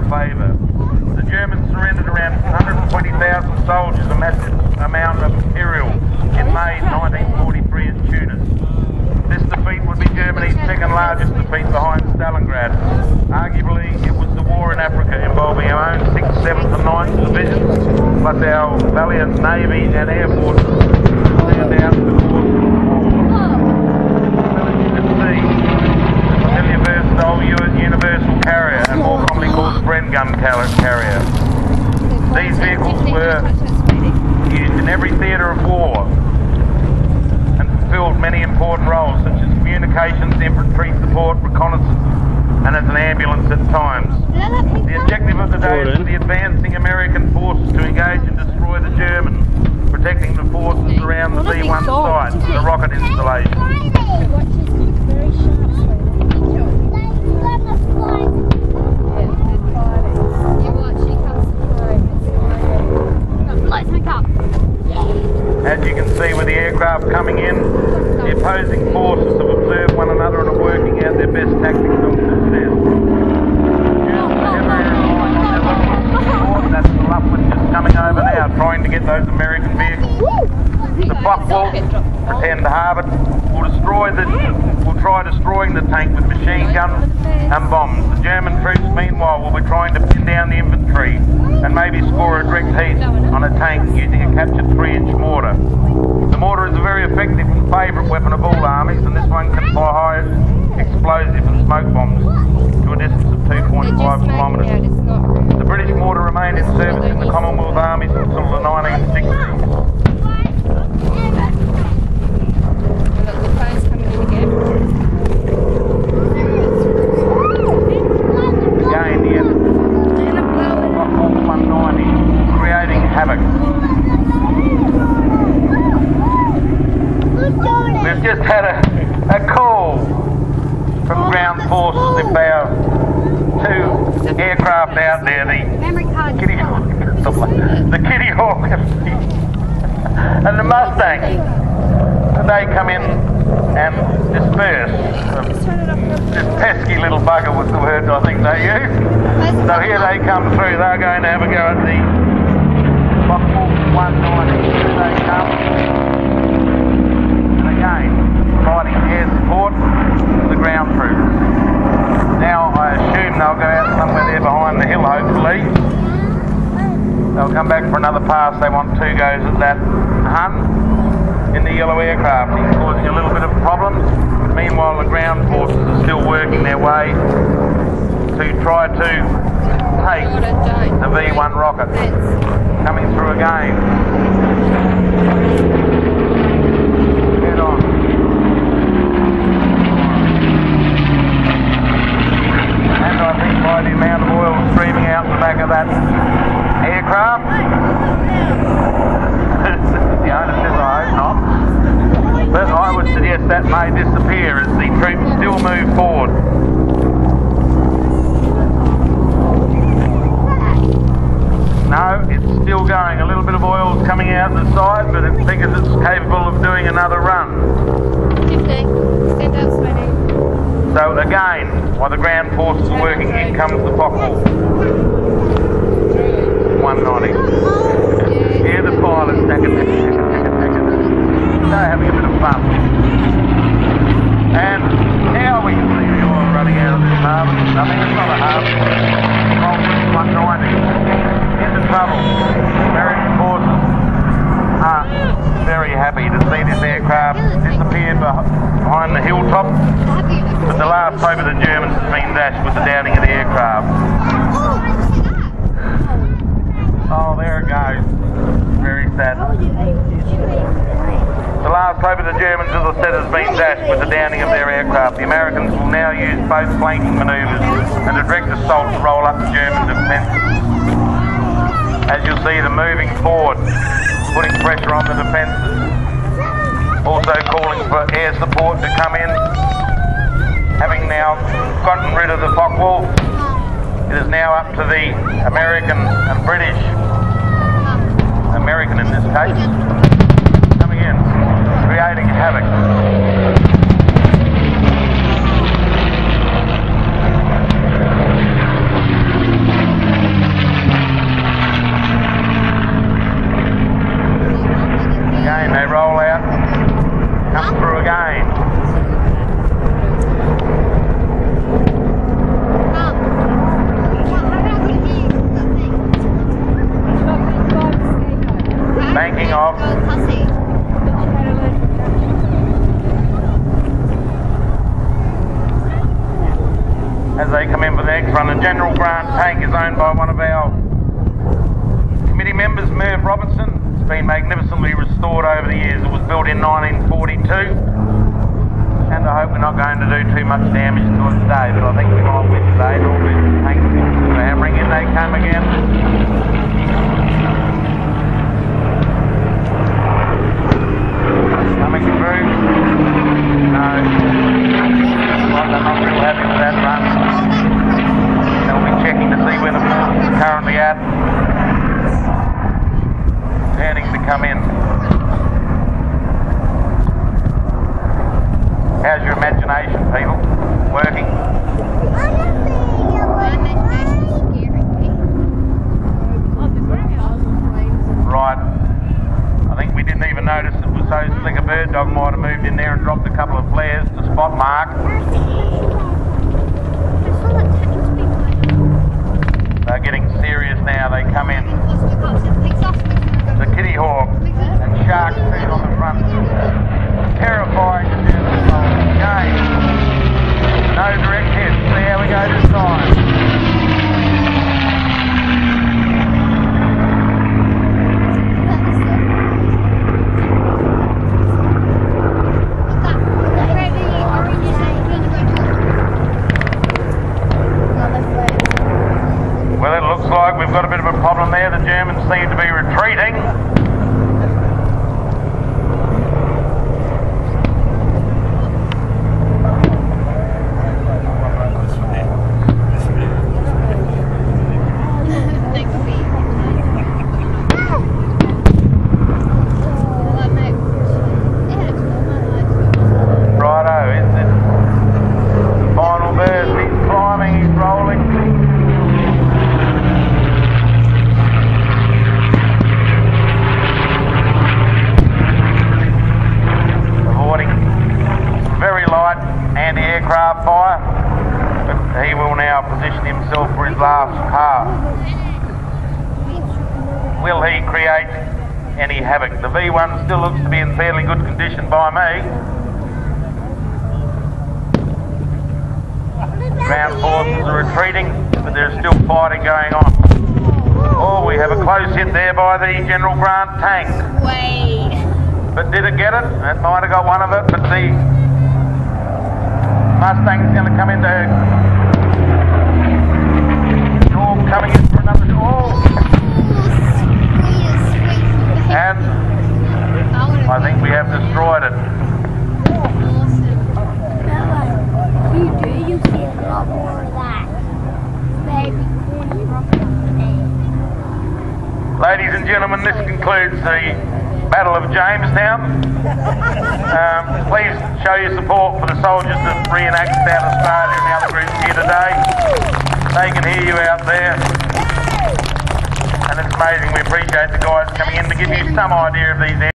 favour. The Germans surrendered around 120,000 soldiers, a massive amount of material, in May 1943 in Tunis. This defeat would be Germany's second largest defeat behind Stalingrad. Arguably, it was the war in Africa involving our own 6th, 7th and 9th divisions, plus our valiant Navy and Air Force stand out to the cause of the war. As you can see, the familiar versatile universal carrier, and more commonly called Bren gun carrier. These vehicles were used in every theatre of war and fulfilled many important roles such as communications, infantry support, reconnaissance, and as an ambulance at times. The objective of the day is the advancing American forces to engage and destroy the Germans, protecting the forces around the B-1 site and the rocket installation. As you can see with the aircraft coming in, the opposing forces have observed one another and are working out their best tactics on success. That's the Luftwaffe just coming over now, trying to get those American vehicles. The Focke-Wulf, pretend to harbour, will try destroying the tank with machine guns and bombs. The German troops, meanwhile, will be trying to pin down the infantry and maybe score a direct hit on a tank using a captured 3-inch mortar. The mortar is a very effective and favourite weapon of all armies, and this one can fire high explosive and smoke bombs to a distance of 2.5 kilometres. The British mortar remained in service in the Commonwealth armies until the 1960s. Again, the Focke-Wulf 190 creating havoc. We've just had a call from ground forces. They found 2 aircraft out there, the Kitty Hawk and the Mustang. They come in and disperse. This pesky little bugger was the word I think they used. So here they come through. They're going to have a go at the Focke-Wulf 190. Here they come. And again, providing air support to the ground troops. Now I assume they'll go out somewhere there behind the hill, hopefully. They'll come back for another pass. They want 2 goes at that Hun in the yellow aircraft. He's causing a little bit of problems. Meanwhile, the ground forces are still working their way to try to take the V-1 rocket. Coming through again. Head on. And I think by the amount of oil streaming out the back of that aircraft, the owner says I hope not, but I would suggest that may disappear as the troops still move forward. No, it's still going. A little bit of oil is coming out the side, but it figures it's capable of doing another run. 50. Stand up, sweetie. So again, while the ground forces are working, in comes the Focke-Wulf 190. Hear the pilots they're having a bit of fun. And now we can see the oil running out of this harbour. I mean, it's not a harbour. It's 190. Into trouble. American forces are very happy to see this aircraft disappear behind the hilltop. But the last hope of the Germans has been dashed with the downing of the aircraft. Oh, there it goes. Very sad. The last hope of the Germans, as I said, has been dashed with the downing of their aircraft. The Americans will now use both flanking manoeuvres and a direct assault to roll up the German defences. As you'll see, they're moving forward, putting pressure on the defences. Also calling for air support to come in. Having now gotten rid of the Focke-Wulf, it is now up to the American and British, American in this case, coming in, creating havoc. as they come in for the next run. The General Grant tank is owned by one of our committee members, Merv Robertson. It's been magnificently restored over the years. It was built in 1942, and I hope we're not going to do too much damage to it today, but I think we might win today. All the tanks are hammering in, they come again. Coming through. No. They're not real happy with that run. They'll be checking to see where the force is currently at. Turning to come in. How's your imagination, people? Working? Right. I think we didn't even notice it was so slick. A bird dog might have moved in there and dropped a couple of flares to spot mark. They're getting serious now. They come in. The Kitty Hawk and Shark feet on the front. Terrifying to do this whole game. No direct hits. See how we go this time. Well, it looks like we've got a bit of a problem there. The Germans seem to be retreating. Righto, is it the final burst? He's climbing, he's rolling. Very light anti-aircraft fire, but he will now position himself for his last pass. Will he create any havoc? The V1 still looks to be in fairly good condition by me. Ground forces are retreating, but there's still fighting going on. Oh, we have a close hit there by the General Grant tank. But did it get it? It might have got one of it, but the Mustang's going to come into her. Storm coming in for another. Oh! And I think we have destroyed it. You see a lot more of that. Baby Ladies and gentlemen, this concludes the Battle of Jamestown. Please show your support for the soldiers that reenact South Australia and the other groups here today. They can hear you out there. And it's amazing, we appreciate the guys coming in to give you some idea of these